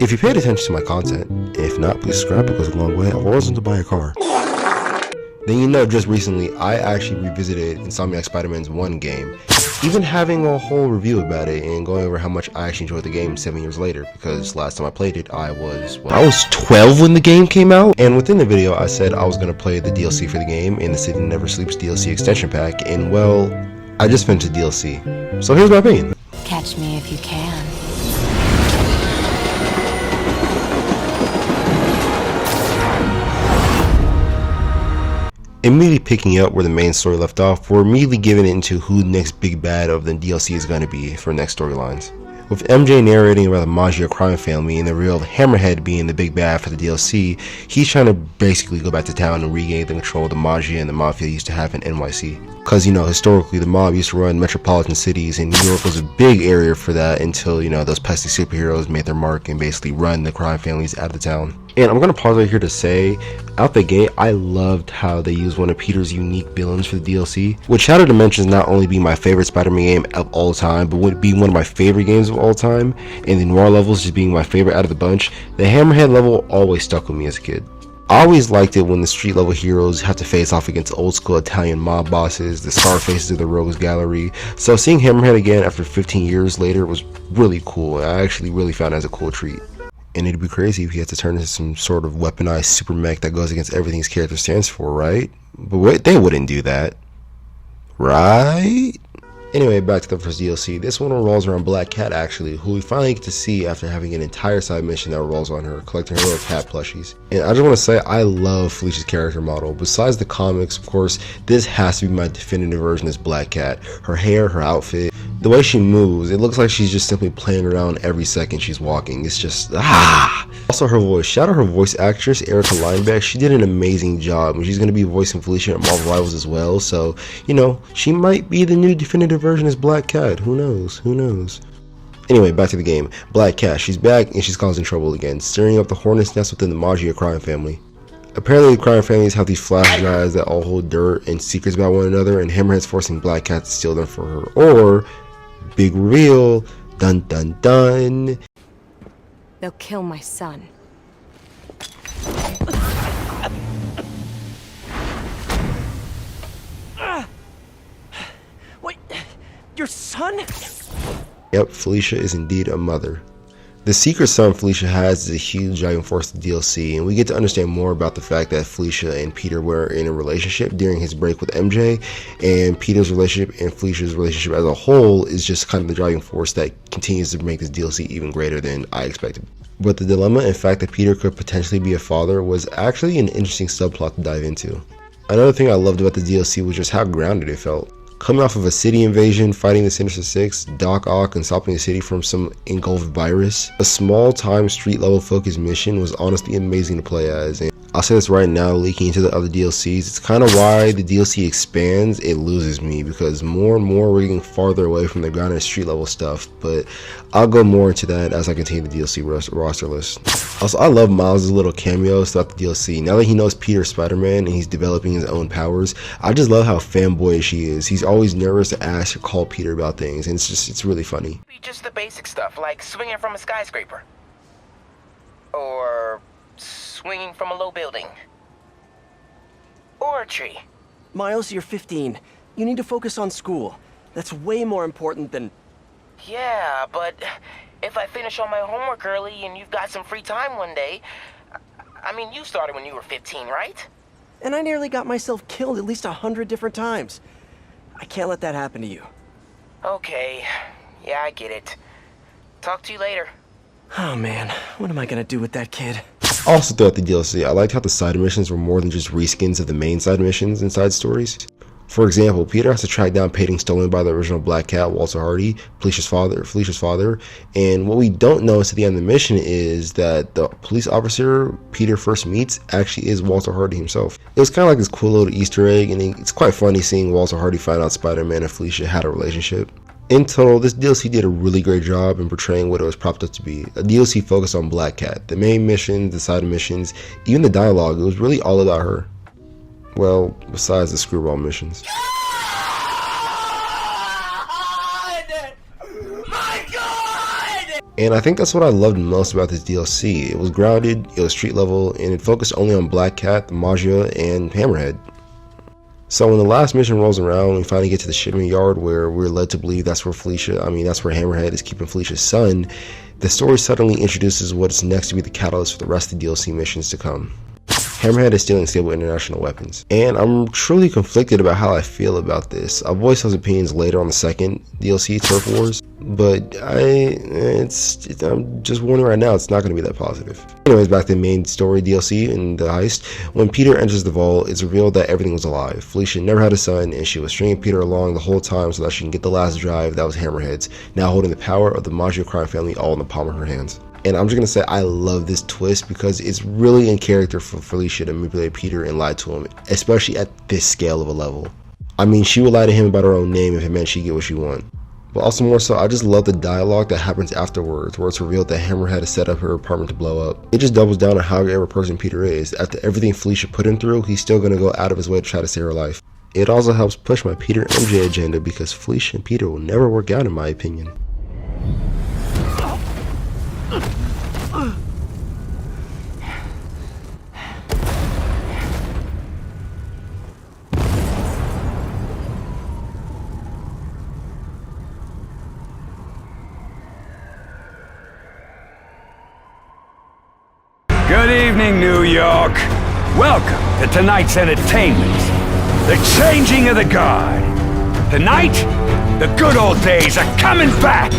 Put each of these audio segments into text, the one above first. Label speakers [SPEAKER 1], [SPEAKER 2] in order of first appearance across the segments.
[SPEAKER 1] If you paid attention to my content, if not, please subscribe, it goes a long way. I've always wanted to buy a car. Then you know, just recently, I actually revisited Insomniac Spider-Man's 1 game, even having a whole review about it and going over how much I actually enjoyed the game 7 years later, because last time I played it, I was 12 when the game came out, and within the video, I said I was going to play the DLC for the game in the City Never Sleeps DLC extension pack, and well, I just finished the DLC. So here's my opinion.
[SPEAKER 2] Catch me if you can.
[SPEAKER 1] Immediately picking up where the main story left off, we're immediately giving into who the next big bad of the DLC is going to be for next storylines. With MJ narrating about the Maggia crime family and the real Hammerhead being the big bad for the DLC, he's trying to basically go back to town and regain the control of the Maggia and the Mafia used to have in NYC. Cause you know, historically the mob used to run metropolitan cities and New York was a big area for that until, you know, those pesky superheroes made their mark and basically run the crime families out of the town. And I'm gonna pause right here to say, out the gate, I loved how they used one of Peter's unique villains for the DLC, with Shattered Dimensions not only being my favorite Spider-Man game of all time, but would be one of my favorite games of all time, and the Noir levels just being my favorite out of the bunch. The Hammerhead level always stuck with me as a kid. I always liked it when the street level heroes have to face off against old school Italian mob bosses, the Scarfaces of the Rogues Gallery, so seeing Hammerhead again after 15 years later was really cool. I actually really found it as a cool treat. And it'd be crazy if he had to turn into some sort of weaponized super mech that goes against everything his character stands for, right? But wait, they wouldn't do that, right? Anyway, back to the first DLC. This one revolves around Black Cat, actually, who we finally get to see after having an entire side mission that revolves on her, collecting her little cat plushies. And I just want to say, I love Felicia's character model. Besides the comics, of course, this has to be my definitive version as Black Cat. Her hair, her outfit, the way she moves, it looks like she's just simply playing around every second she's walking. It's just, Also her voice. Shout out her voice actress, Erica Linebeck. She did an amazing job, and she's going to be voicing Felicia at Marvel Rivals as well. So, you know, she might be the new definitive version as Black Cat. Who knows? Who knows? Anyway, back to the game. Black Cat, she's back and she's causing trouble again, stirring up the hornet's nest within the Maggia crime family. Apparently the crime families have these flash drives that all hold dirt and secrets about one another, and Hammerhead's forcing Black Cat to steal them for her. Or, big reveal, dun dun dun.
[SPEAKER 2] They'll kill my son.
[SPEAKER 3] Wait, your son?
[SPEAKER 1] Yep, Felicia is indeed a mother. The secret son Felicia has is a huge driving force of the DLC, and we get to understand more about the fact that Felicia and Peter were in a relationship during his break with MJ, and Peter's relationship and Felicia's relationship as a whole is just kind of the driving force that continues to make this DLC even greater than I expected. But the dilemma and fact that Peter could potentially be a father was actually an interesting subplot to dive into. Another thing I loved about the DLC was just how grounded it felt. Coming off of a city invasion, fighting the Sinister Six, Doc Ock, and stopping the city from some engulfed virus, a small-time street-level focused mission was honestly amazing to play as. And I'll say this right now, leaking into the other DLCs, it's kind of why the DLC expands, it loses me, because more and more we're getting farther away from the grounded street-level stuff, but I'll go more into that as I continue the DLC roster list. Also, I love Miles' little cameos throughout the DLC. Now that he knows Peter's Spider-Man and he's developing his own powers, I just love how fanboyish he is. He's always nervous to ask or call Peter about things, and it's really funny.
[SPEAKER 4] Just the basic stuff, like swinging from a skyscraper. Or swinging from a low building. Or a tree.
[SPEAKER 3] Miles, you're 15. You need to focus on school. That's way more important than...
[SPEAKER 4] Yeah, but if I finish all my homework early and you've got some free time one day... I mean, you started when you were 15, right?
[SPEAKER 3] And I nearly got myself killed at least 100 different times. I can't let that happen to you.
[SPEAKER 4] Okay. Yeah, I get it. Talk to you later.
[SPEAKER 3] Oh man, what am I gonna do with that kid?
[SPEAKER 1] Also throughout the DLC, I liked how the side missions were more than just reskins of the main side missions and side stories. For example, Peter has to track down paintings stolen by the original Black Cat, Walter Hardy, Felicia's father, and what we don't know until the end of the mission is that the police officer Peter first meets actually is Walter Hardy himself. It was kind of like this cool little Easter egg, and it's quite funny seeing Walter Hardy find out Spider-Man and Felicia had a relationship. In total, this DLC did a really great job in portraying what it was propped up to be. A DLC focused on Black Cat. The main missions, the side missions, even the dialogue, it was really all about her. Well, besides the screwball missions. And I think that's what I loved most about this DLC. It was grounded, it was street level, and it focused only on Black Cat, the Maggia, and Hammerhead. So when the last mission rolls around, we finally get to the shipment yard where we're led to believe that's where that's where Hammerhead is keeping Felicia's son. The story suddenly introduces what's next to be the catalyst for the rest of the DLC missions to come. Hammerhead is stealing Sable International weapons, and I'm truly conflicted about how I feel about this. I'll voice those opinions later on the second DLC, Turf Wars, but I'm just warning right now, it's not going to be that positive. Anyways, back to the main story DLC in the heist. When Peter enters the vault, it's revealed that everything was a lie. Felicia never had a son, and she was stringing Peter along the whole time so that she can get the last drive that was Hammerhead's, now holding the power of the Maggia crime family all in the palm of her hands. And I'm just going to say I love this twist because it's really in character for Felicia to manipulate Peter and lie to him, especially at this scale of a level. I mean, she would lie to him about her own name if it meant she'd get what she wanted. But also more so, I just love the dialogue that happens afterwards, where it's revealed that Hammerhead has set up her apartment to blow up. It just doubles down on how great of a person Peter is. After everything Felicia put him through, he's still going to go out of his way to try to save her life. It also helps push my Peter MJ agenda because Felicia and Peter will never work out in my opinion.
[SPEAKER 5] Good evening, New York. Welcome to tonight's entertainment. The changing of the guard. Tonight, the good old days are coming back.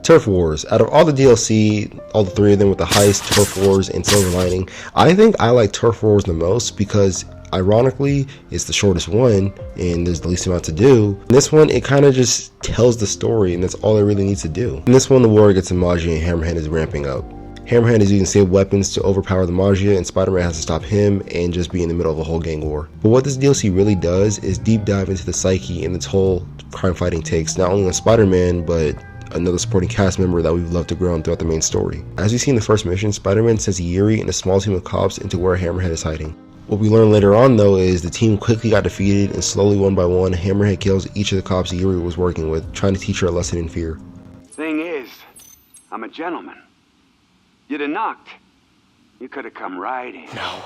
[SPEAKER 1] Turf Wars. Out of all the DLC, all the three of them with the heist, Turf Wars, and Silver Lining, I think I like Turf Wars the most because ironically it's the shortest one and there's the least amount to do. In this one, it kind of just tells the story and that's all it really needs to do. In this one, the war against the Maggia and Hammerhead is ramping up. Hammerhead is using Sable weapons to overpower the Maggia, and Spider-Man has to stop him and just be in the middle of a whole gang war. But what this DLC really does is deep dive into the psyche and its whole crime fighting takes, not only on Spider-Man, but another supporting cast member that we've loved to grow on throughout the main story. As we see in the first mission, Spider-Man sends Yuri and a small team of cops into where Hammerhead is hiding. What we learn later on though is the team quickly got defeated and slowly one by one, Hammerhead kills each of the cops Yuri was working with, trying to teach her a lesson in fear.
[SPEAKER 5] Thing is, I'm a gentleman. You'd have knocked. You could have come right in.
[SPEAKER 3] No.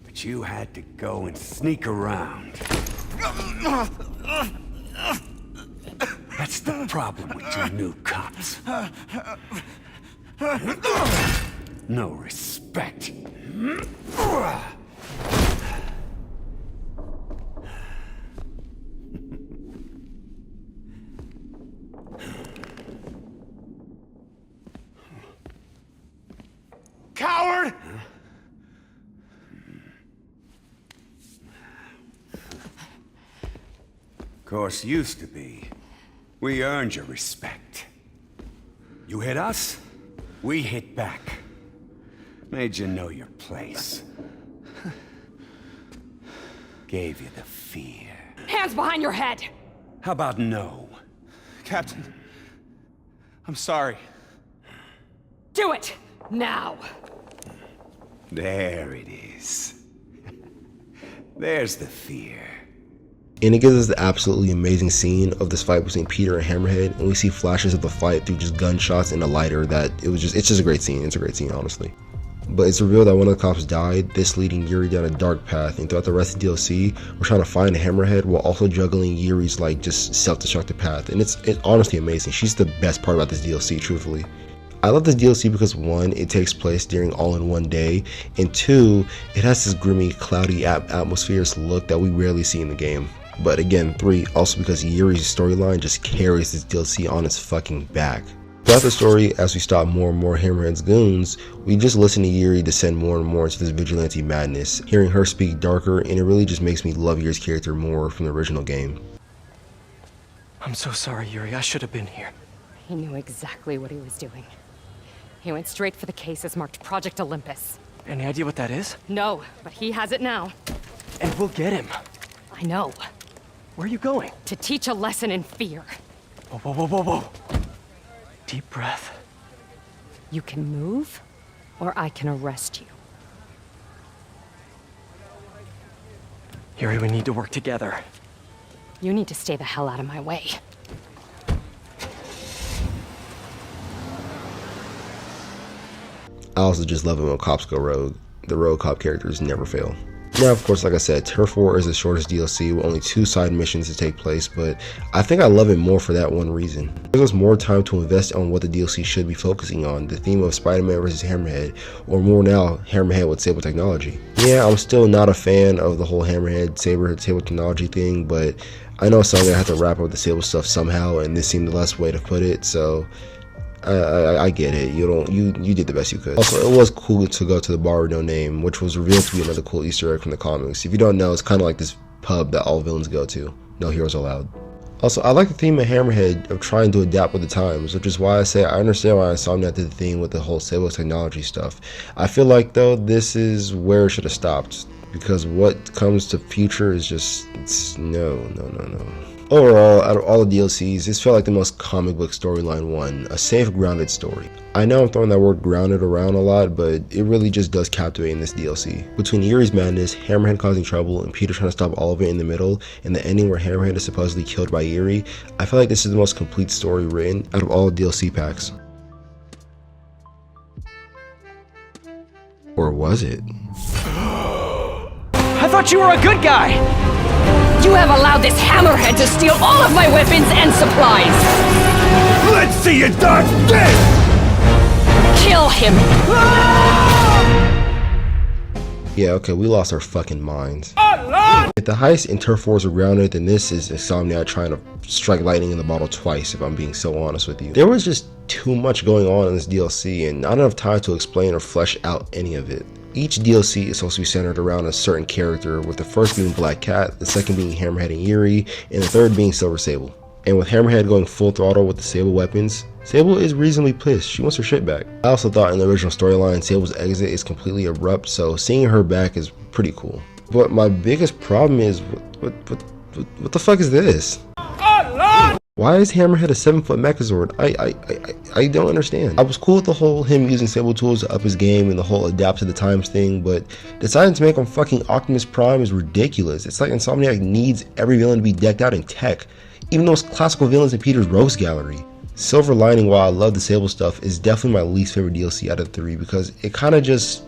[SPEAKER 5] But you had to go and sneak around. That's the problem with you new cops. No respect.
[SPEAKER 3] Coward!
[SPEAKER 5] Of course, used to be. We earned your respect. You hit us, we hit back. Made you know your place. Gave you the fear.
[SPEAKER 2] Hands behind your head!
[SPEAKER 5] How about no?
[SPEAKER 3] Captain, I'm sorry.
[SPEAKER 2] Do it! Now!
[SPEAKER 5] There it is. There's the fear.
[SPEAKER 1] And it gives us the absolutely amazing scene of this fight between Peter and Hammerhead, and we see flashes of the fight through just gunshots and a lighter that it's just a great scene. It's a great scene, honestly. But it's revealed that one of the cops died, this leading Yuri down a dark path, and throughout the rest of the DLC, we're trying to find Hammerhead while also juggling Yuri's just self-destructive path, and it's honestly amazing. She's the best part about this DLC, truthfully. I love this DLC because 1, it takes place during all in one day, and 2, it has this grimy, cloudy atmosphere's look that we rarely see in the game. But again, 3, also because Yuri's storyline just carries this DLC on its fucking back. Throughout the story, as we stop more and more Hammerhead's goons, we just listen to Yuri descend more and more into this vigilante madness, hearing her speak darker, and it really just makes me love Yuri's character more from the original game.
[SPEAKER 3] I'm so sorry, Yuri. I should have been here.
[SPEAKER 2] He knew exactly what he was doing. He went straight for the cases marked Project Olympus.
[SPEAKER 3] Any idea what that is?
[SPEAKER 2] No, but he has it now.
[SPEAKER 3] And we'll get him.
[SPEAKER 2] I know.
[SPEAKER 3] Where are you going?
[SPEAKER 2] To teach a lesson in fear.
[SPEAKER 3] Whoa, whoa, whoa, whoa, whoa. Deep breath.
[SPEAKER 2] You can move? or I can arrest you.
[SPEAKER 3] Yuri, we need to work together.
[SPEAKER 2] You need to stay the hell out of my way.
[SPEAKER 1] I also just love it when cops go rogue. The rogue cop characters never fail. Now, of course, like I said, Turf War is the shortest DLC with only 2 side missions to take place, but I think I love it more for that one reason. It gives us more time to invest on what the DLC should be focusing on, the theme of Spider-Man vs. Hammerhead, or more now, Hammerhead with Sable technology. Yeah, I'm still not a fan of the whole Hammerhead Sable technology thing, but I know I'm gonna have to wrap up the Sable stuff somehow, and this seemed the best way to put it, so I get it. You did the best you could. Also, it was cool to go to the Bar with No Name, which was revealed to be another cool Easter egg from the comics. If you don't know, it's kind of like this pub that all villains go to. No heroes allowed. Also, I like the theme of Hammerhead of trying to adapt with the times, which is why I say I understand why Insomniac did the thing with the whole Sable technology stuff. I feel like, though, this is where it should have stopped, because what comes to future is just, no. Overall, out of all the DLCs, this felt like the most comic book storyline one, a safe, grounded story. I know I'm throwing that word grounded around a lot, but it really just does captivate in this DLC. Between Yuri's madness, Hammerhead causing trouble, and Peter trying to stop all of it in the middle, and the ending where Hammerhead is supposedly killed by Yuri, I feel like this is the most complete story written out of all the DLC packs. Or was it?
[SPEAKER 3] I thought you were a good guy!
[SPEAKER 2] You have allowed this Hammerhead to steal all of my weapons and supplies!
[SPEAKER 5] Let's see you dodge this!
[SPEAKER 2] Kill him!
[SPEAKER 1] Yeah, okay, we lost our fucking minds. If the heist in Turf Wars are grounded, then this is Insomniac trying to strike lightning in the bottle twice, if I'm being so honest with you. There was just too much going on in this DLC, and not enough time to explain or flesh out any of it. Each DLC is supposed to be centered around a certain character, with the first being Black Cat, the second being Hammerhead and Yuri, and the third being Silver Sable. And with Hammerhead going full throttle with the Sable weapons, Sable is reasonably pissed. She wants her shit back. I also thought in the original storyline, Sable's exit is completely abrupt, so seeing her back is pretty cool. But my biggest problem is, what the fuck is this? Why is Hammerhead a 7-foot Mechazord? I don't understand. I was cool with the whole him using Sable tools to up his game and the whole adapt to the times thing, but deciding to make him fucking Optimus Prime is ridiculous. It's like Insomniac needs every villain to be decked out in tech, even those classical villains in Peter's Rogues Gallery. Silver Lining, while I love the Sable stuff, is definitely my least favorite DLC out of the 3 because it kind of just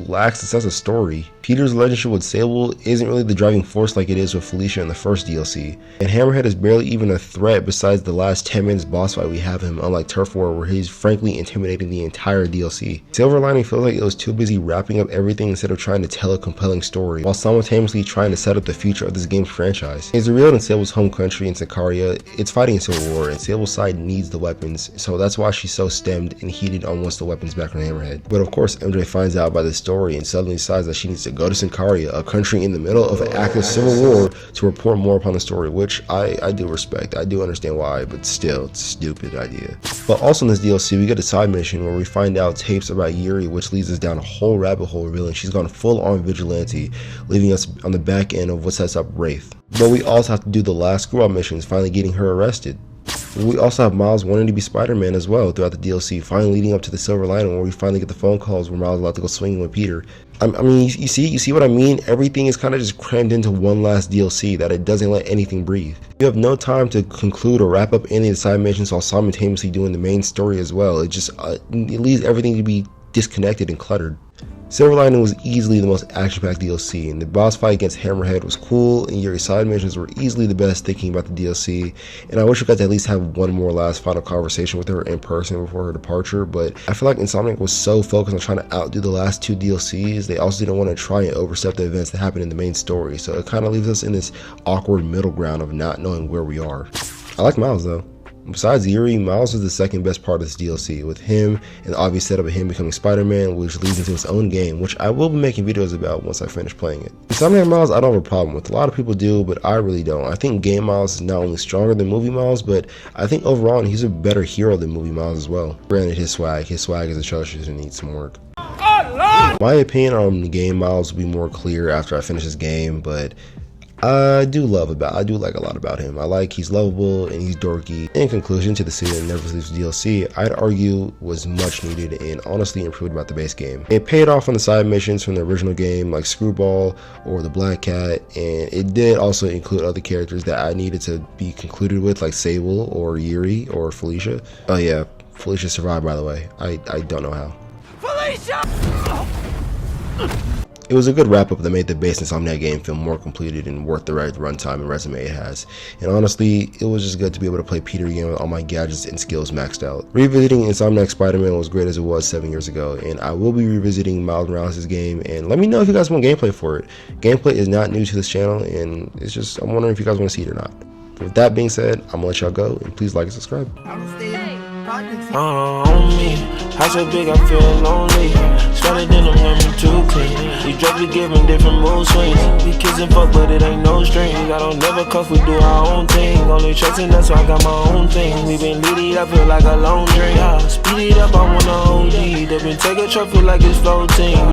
[SPEAKER 1] lacks a sense of story. Peter's relationship with Sable isn't really the driving force like it is with Felicia in the first DLC, and Hammerhead is barely even a threat besides the last 10 minutes boss fight we have him, unlike Turf War where he's frankly intimidating the entire DLC. Silver Lining feels like it was too busy wrapping up everything instead of trying to tell a compelling story, while simultaneously trying to set up the future of this game's franchise. It's revealed in Sable's home country in Sikaria, it's fighting in Civil War, and Sable's side needs the weapons, so that's why she's so stemmed and heated on once the weapons back on Hammerhead. But of course, MJ finds out about this story and suddenly decides that she needs to go to Sikaria, a country in the middle of an active civil war, to report more upon the story, which I do respect. I do understand why, but still, it's a stupid idea. But also in this DLC, we get a side mission where we find out tapes about Yuri, which leads us down a whole rabbit hole revealing she's gone full-on vigilante, leaving us on the back end of what sets up Wraith. But we also have to do the last screw-up missions, finally getting her arrested. We also have Miles wanting to be Spider-Man as well throughout the DLC, finally leading up to the Silver Lining where we finally get the phone calls where Miles is allowed to go swinging with Peter. I mean, you see what I mean? Everything is kind of just crammed into one last DLC that it doesn't let anything breathe. You have no time to conclude or wrap up any of the side missions while simultaneously doing the main story as well. It just it leaves everything to be disconnected and cluttered. Silver Lining was easily the most action-packed DLC, and the boss fight against Hammerhead was cool, and Yuri's side missions were easily the best thinking about the DLC, and I wish we got to at least have one more last final conversation with her in person before her departure, but I feel like Insomniac was so focused on trying to outdo the last 2 DLCs, they also didn't want to try and overstep the events that happened in the main story, so it kind of leaves us in this awkward middle ground of not knowing where we are. I like Miles though. Besides Yuri, Miles is the second best part of this DLC, with him and the obvious setup of him becoming Spider-Man, which leads into his own game, which I will be making videos about once I finish playing it. Insomniac Miles I don't have a problem with. A lot of people do, but I really don't. I think game Miles is not only stronger than movie Miles, but I think overall he's a better hero than movie Miles as well. Granted, his swag is atrocious and needs some work. My opinion on the game Miles will be more clear after I finish this game, but I do like a lot about him. I like he's lovable and he's dorky. In conclusion to the City That Never Sleeps DLC, I'd argue was much needed and honestly improved about the base game. It paid off on the side missions from the original game like Screwball or the Black Cat, and it did also include other characters that I needed to be concluded with, like Sable or Yuri or Felicia. Oh yeah, Felicia survived, by the way. I don't know how. Felicia! It was a good wrap-up that made the base Insomniac game feel more completed and worth the right runtime and resume it has. And honestly, it was just good to be able to play Peter again with all my gadgets and skills maxed out. Revisiting Insomniac Spider-Man was great as it was 7 years ago, and I will be revisiting Miles Morales' game, and let me know if you guys want gameplay for it. Gameplay is not new to this channel, and it's just, I'm wondering if you guys want to see it or not. With that being said, I'm gonna let y'all go, and please like and subscribe.
[SPEAKER 6] On me, house so big I feel lonely. Started in them women too clean. We drugs, we giving different mood swings. We kiss and fuck, but it ain't no strings. I don't never cuff, we do our own thing. Only trusting us, so I got my own thing. We been leading, I feel like a long drink. Speed it up, I wanna OD. They been take a truck, feel like it's floating.